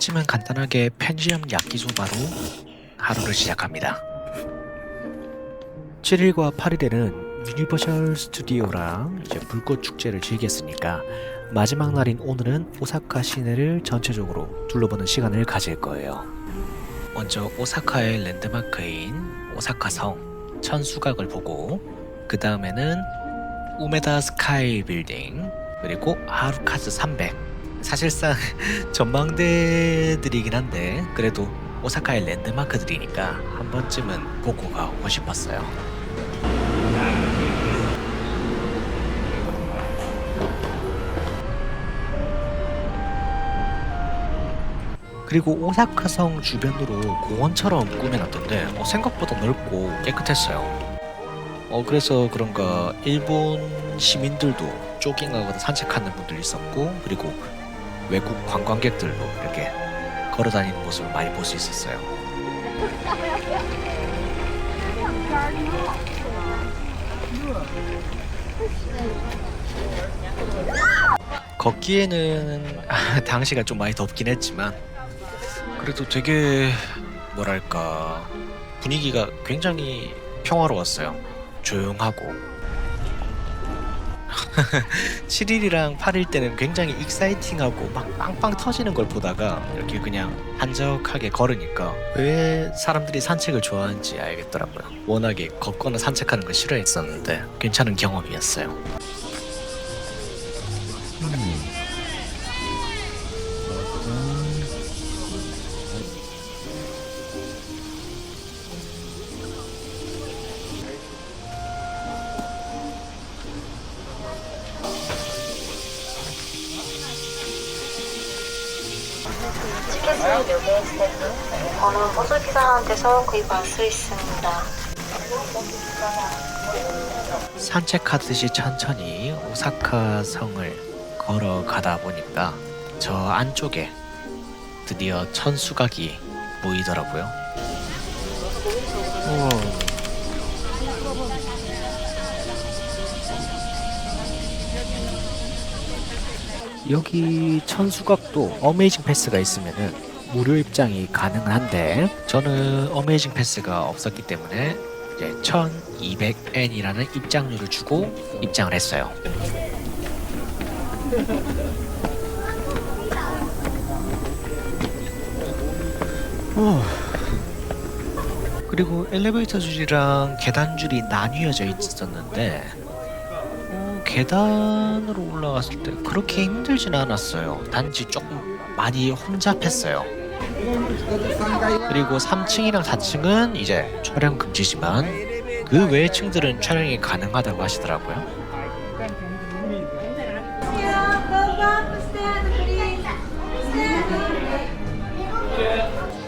아침은 간단하게 편지점 야끼소바로 하루를 시작합니다. 7일과 8일에는 유니버셜 스튜디오랑 이제 불꽃 축제를 즐겼으니까 마지막 날인 오늘은 오사카 시내를 전체적으로 둘러보는 시간을 가질 거예요. 먼저 오사카의 랜드마크인 오사카성 천수각을 보고 그 다음에는 우메다 스카이 빌딩 그리고 하루카즈 300 사실상 전망대들이긴 한데 그래도 오사카의 랜드마크들이니까 한 번쯤은 보고 가고 싶었어요. 그리고 오사카성 주변으로 공원처럼 꾸며놨던데 생각보다 넓고 깨끗했어요. 그래서 그런가 일본 시민들도 조깅하거나 산책하는 분들 있었고 그리고 외국 관광객들도 이렇게 걸어다니는 모습을 많이 볼 수 있었어요. 걷기에는 당시가 좀 많이 덥긴 했지만 그래도 되게 뭐랄까 분위기가 굉장히 평화로웠어요. 조용하고 7일이랑 8일 때는 굉장히 익사이팅하고 막 빵빵 터지는 걸 보다가 이렇게 그냥 한적하게 걸으니까 왜 사람들이 산책을 좋아하는지 알겠더라고요. 워낙에 걷거나 산책하는 걸 싫어했었는데 괜찮은 경험이었어요. 티켓은 여기에 번호 호수기사한테서 구입할 수 있습니다. 산책하듯이 천천히 오사카 성을 걸어가다 보니까 저 안쪽에 드디어 천수각이 보이더라고요. 여기 천수각도 어메이징 패스가 있으면은 무료 입장이 가능한데 저는 어메이징 패스가 없었기 때문에 이제 1200엔이라는 입장료를 주고 입장을 했어요. 그리고 엘리베이터 줄이랑 계단 줄이 나뉘어져 있었는데 계단으로 올라갔을 때 그렇게 힘들진 않았어요. 단지 조금 많이 혼잡했어요. 그리고 3층이랑 4층은 이제 촬영 금지지만 그 외의 층들은 촬영이 가능하다고 하시더라고요.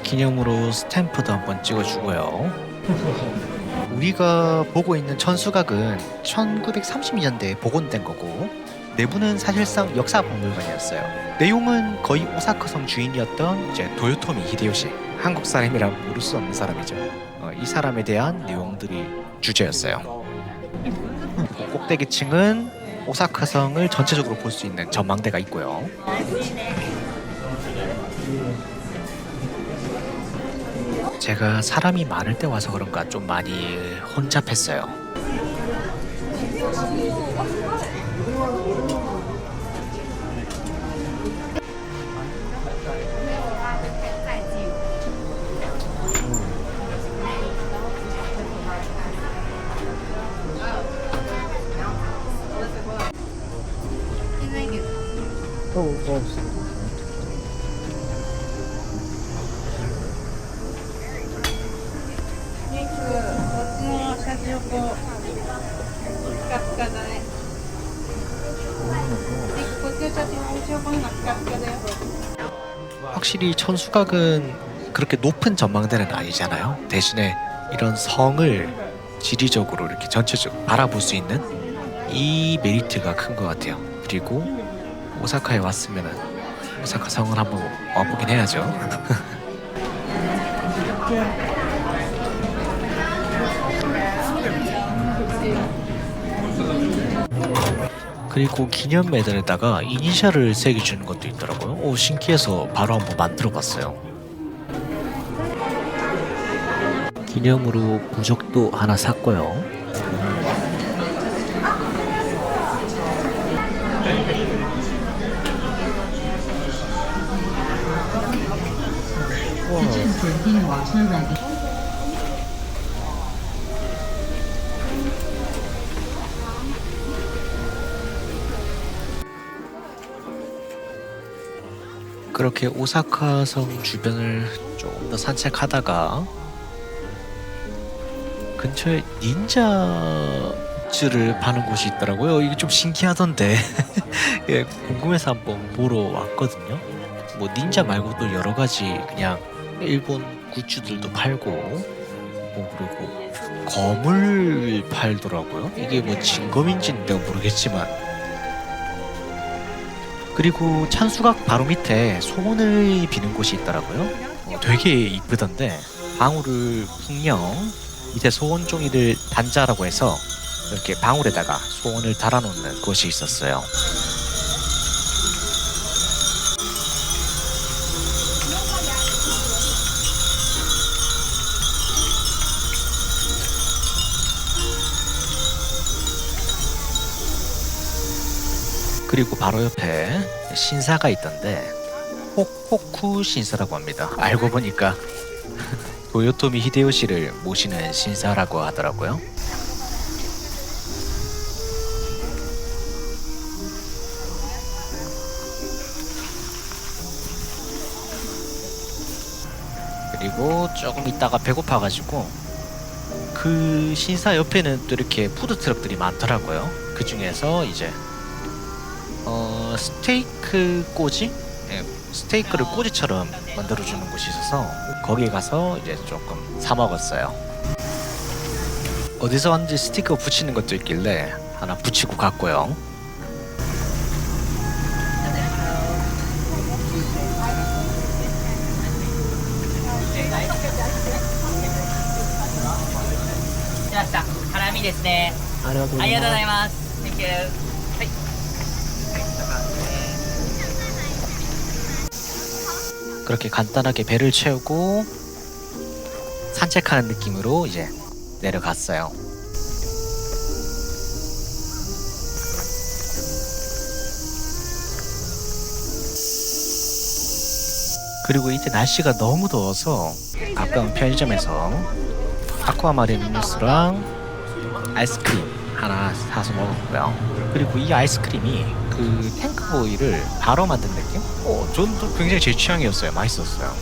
기념으로 스탬프도 한번 찍어주고요. 우리가 보고 있는 천수각은 1932년대에 복원된 거고 내부는 사실상 역사박물관이었어요. 내용은 거의 오사카성 주인이었던 이제 도요토미 히데요시, 한국 사람이라 모를 수 없는 사람이죠. 이 사람에 대한 내용들이 주제였어요. 꼭대기층은 오사카성을 전체적으로 볼 수 있는 전망대가 있고요. 제가 사람이 많을 때 와서 그런가 좀 많이 혼잡했어요. 확실히 천수각은 그렇게 높은 전망대는 아니잖아요. 대신에 이런 성을 지리적으로 이렇게 전체적으로 바라볼 수 있는 이 메리트가 큰 것 같아요. 그리고 오사카에 왔으면 오사카 성을 한번 와보긴 해야죠. 그리고 기념 메달에다가 이니셜을 새겨주는 것도 있더라고요. 오, 신기해서 바로 한번 만들어봤어요. 기념으로 부적도 하나 샀고요. 그렇게 오사카성 주변을 조금 더 산책하다가 근처에 닌자 굿즈를 파는 곳이 있더라고요. 이게 좀 신기하던데 예, 궁금해서 한번 보러 왔거든요. 뭐 닌자 말고도 여러 가지 그냥 일본 굿즈들도 팔고 그리고 검을 팔더라고요. 이게 뭐 진검인지는 내가 모르겠지만, 그리고 찬수각 바로 밑에 소원을 비는 곳이 있더라고요. 되게 이쁘던데 방울을 풍령 밑에 소원 종이를 단자라고 해서 이렇게 방울에다가 소원을 달아놓는 곳이 있었어요. 그리고 바로 옆에 신사가 있던데 호쿠 신사라고 합니다. 알고 보니까 도요토미 히데요시를 모시는 신사라고 하더라고요. 그리고 조금 있다가 배고파가지고 그 신사 옆에는 또 이렇게 푸드트럭들이 많더라고요. 그 중에서 이제 스테이크 꼬지? 예, 스테이크를 꼬지처럼 만들어주는 곳이 있어서 거기에 가서 이제 조금 사 먹었어요. 어디서 왔는지 스티커 붙이는 것도 있길래 하나 붙이고 갔고요. 그렇게 간단하게 배를 채우고 산책하는 느낌으로 이제 내려갔어요. 그리고 이때 날씨가 너무 더워서 가까운 편의점에서 아쿠아마린 음료수랑 아이스크림 하나 사서 먹었고요. 그리고 이 아이스크림이 그 탱크 오일을 바로 만든 느낌? 저는 또 굉장히 제 취향이었어요. 맛있었어요.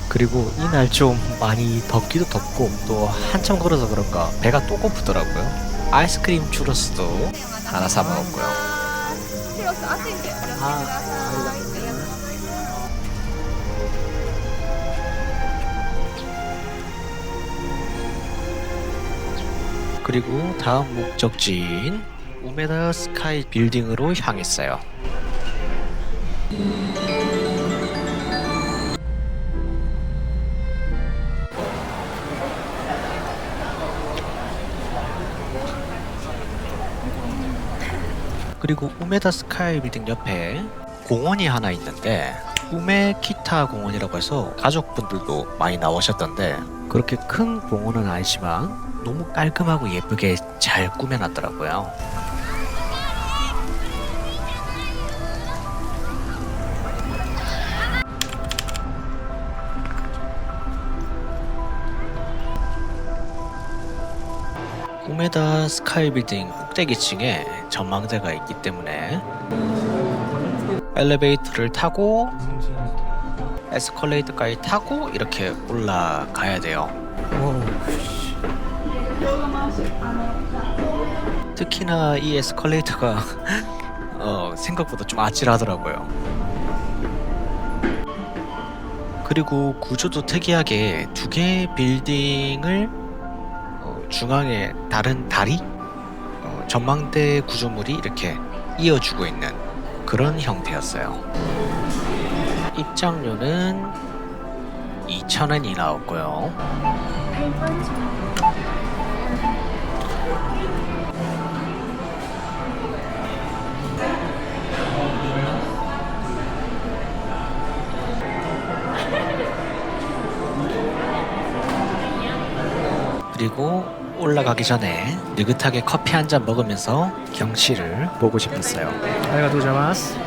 그리고 이날 좀 많이 덥기도 덥고 또 한참 걸어서 그런가 배가 또 고프더라고요. 아이스크림 추러스도 하나 사 먹었고요. 그리고 다음 목적지인 우메다 스카이 빌딩으로 향했어요. 그리고 우메다 스카이 빌딩 옆에 공원이 하나 있는데 우메키타 공원이라고 해서 가족분들도 많이 나오셨던데, 그렇게 큰 공원은 아니지만 너무 깔끔하고 예쁘게 잘 꾸며놨더라고요. 우메다 스카이 빌딩 꼭대기층에 전망대가 있기 때문에 엘리베이터를 타고 에스컬레이터까지 타고 이렇게 올라가야 돼요. 특히나 이 에스컬레이터가 생각보다 좀 아찔하더라고요. 그리고 구조도 특이하게 두 개의 빌딩을 중앙에 다른 다리? 전망대 구조물이 이렇게 이어주고 있는 그런 형태였어요. 입장료는 2,000원이 나왔고요. 그리고 올라가기 전에 느긋하게 커피 한 잔 먹으면서 경치를 보고 싶었어요. 아리가또 고자이마스.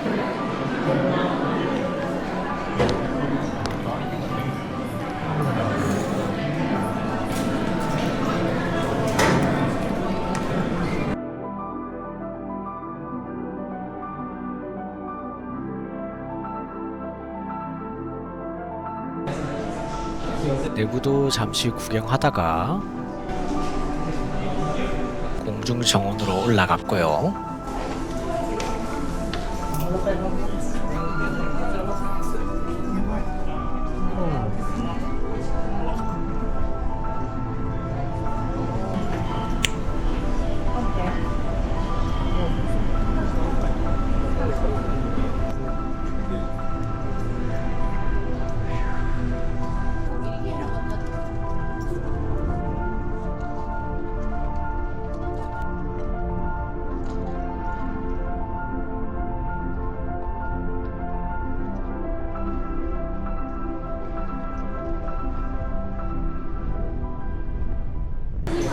내부도 잠시 구경하다가 공중정원으로 올라갔고요.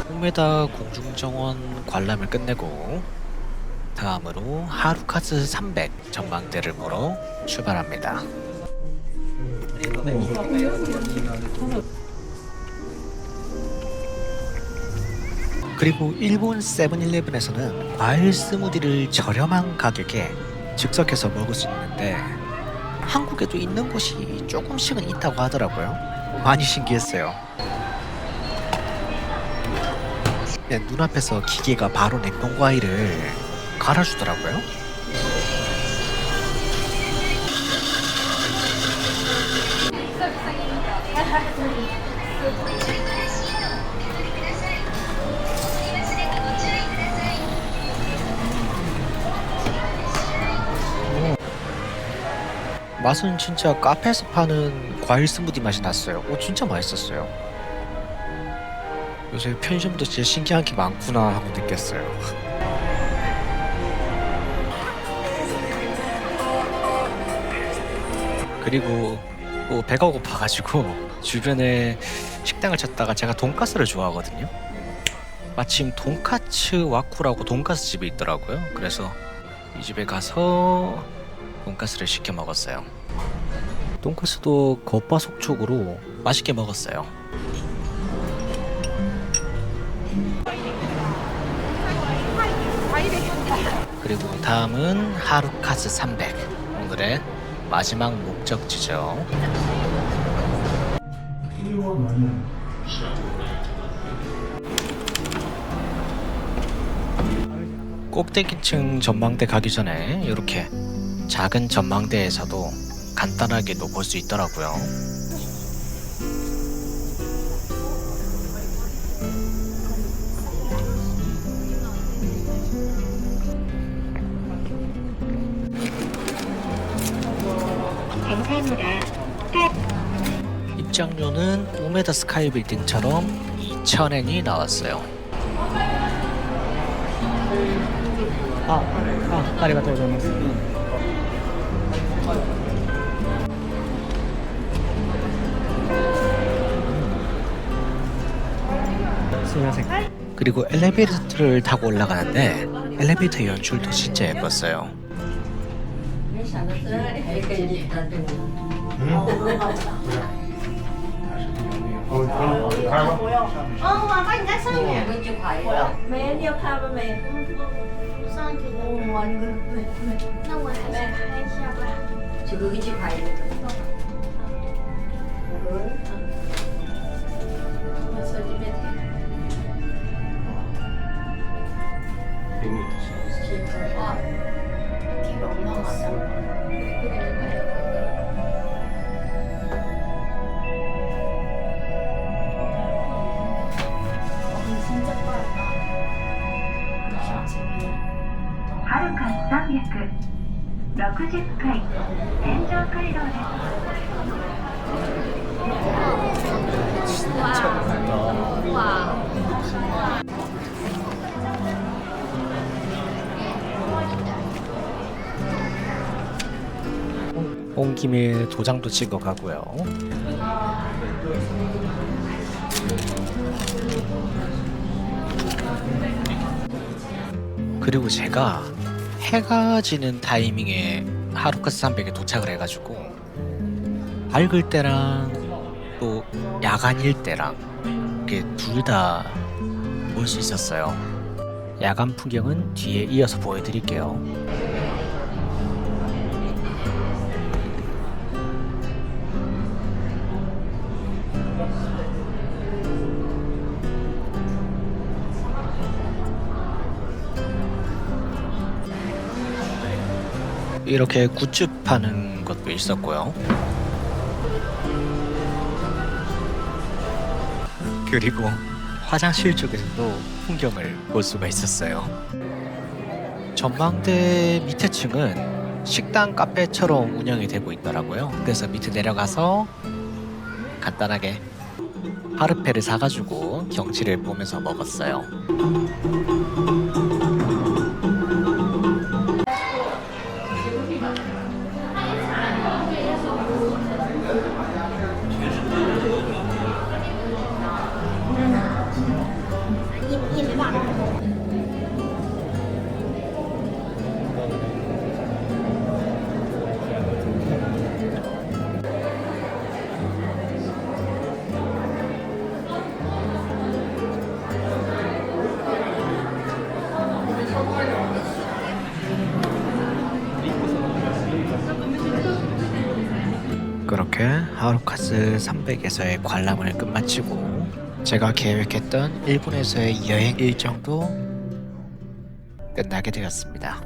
홍메다 공중정원 관람을 끝내고 다음으로 하루카즈 300 전망대를 보러 출발합니다. 그리고 일본 세븐일레븐에서는 과일 스무디를 저렴한 가격에 즉석해서 먹을 수 있는데 한국에도 있는 곳이 조금씩은 있다고 하더라고요. 많이 신기했어요. 네, 눈앞에서 기계가 바로 냉동 과일을 갈아주더라고요. 맛은 진짜 카페에서 파는 과일 스무디 맛이 났어요. 진짜 맛있었어요. 요새 편의점도 진짜 신기한 게 많구나 하고 느꼈어요. 그리고 배가 고파가지고 주변에 식당을 찾다가 제가 돈까스를 좋아하거든요. 마침 돈카츠 와쿠라고 돈까스 집이 있더라고요. 그래서 이 집에 가서 돈까스를 시켜 먹었어요. 돈까스도 겉바속촉으로 맛있게 먹었어요. 그리고 다음은 하루카즈 300 오늘의 마지막 목적지죠. 꼭대기층 전망대 가기 전에 이렇게 작은 전망대에서도 간단하게도 볼 수 있더라고요. 입장료는 우메다 스카이 빌딩처럼 2,000엔이 나왔어요. 아리가또 고자이마스. すみません。 그리고 엘리베이터를 타고 올라가는데 엘리베이터 연출도 진짜 예뻤어요. 하루카즈 360階天井回廊です。온 김에 도장도 찍어 가고요. 그리고 제가 해가 지는 타이밍에 하루카스 산백에 도착을 해가지고 밝을 때랑 또 야간일 때랑 이렇게 둘 다 볼 수 있었어요. 야간 풍경은 뒤에 이어서 보여드릴게요. 이렇게 굿즈 파는 것도 있었고요. 그리고 화장실 쪽에서도 풍경을 볼 수가 있었어요. 전망대 밑에 층은 식당 카페처럼 운영이 되고 있더라고요. 그래서 밑에 내려가서 간단하게 파르페를 사가지고 경치를 보면서 먹었어요. 그렇게 하루카스 300에서의 관람을 끝마치고 제가 계획했던 일본에서의 여행 일정도 끝나게 되었습니다.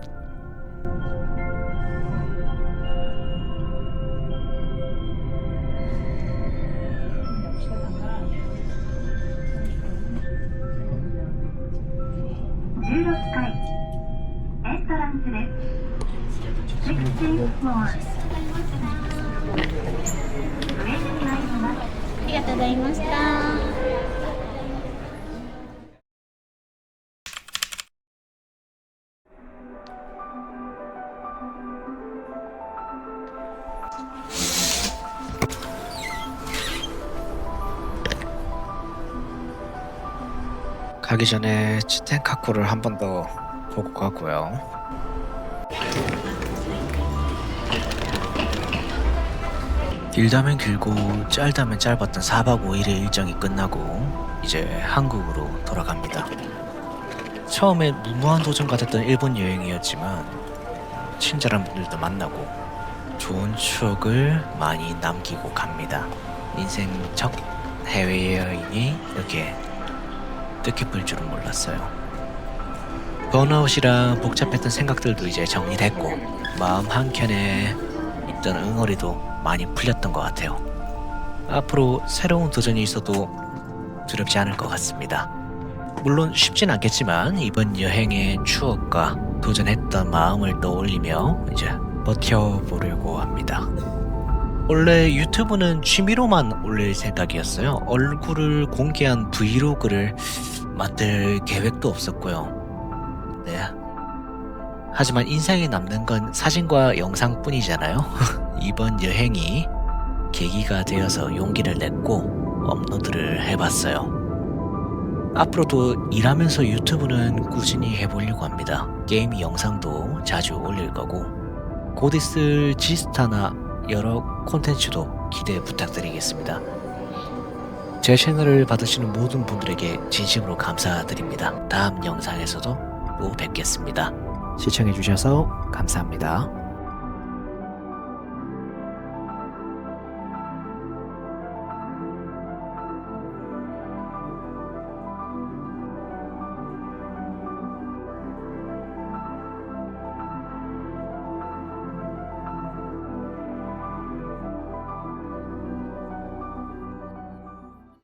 가기 전에 치텐카쿠를 한 번 더 보고 가고요. 길다면 길고 짧다면 짧았던 4박 5일의 일정이 끝나고 이제 한국으로 돌아갑니다. 처음에 무모한 도전 같았던 일본 여행이었지만 친절한 분들도 만나고 좋은 추억을 많이 남기고 갑니다. 인생 첫 해외여행이 이렇게 뜻깊을 줄은 몰랐어요. 번아웃이랑 복잡했던 생각들도 이제 정리됐고 마음 한켠에 있던 응어리도 많이 풀렸던 것 같아요. 앞으로 새로운 도전이 있어도 두렵지 않을 것 같습니다. 물론 쉽진 않겠지만 이번 여행의 추억과 도전했던 마음을 떠올리며 이제 버텨보려고 합니다. 원래 유튜브는 취미로만 올릴 생각이었어요. 얼굴을 공개한 브이로그를 만들 계획도 없었고요. 네. 하지만 인상에 남는 건 사진과 영상뿐이잖아요. 이번 여행이 계기가 되어서 용기를 냈고 업로드를 해봤어요. 앞으로도 일하면서 유튜브는 꾸준히 해보려고 합니다. 게임 영상도 자주 올릴 거고 곧 있을 지스타나 여러 콘텐츠도 기대 부탁드리겠습니다. 제 채널을 받으시는 모든 분들에게 진심으로 감사드립니다. 다음 영상에서도 또 뵙겠습니다. 시청해주셔서 감사합니다.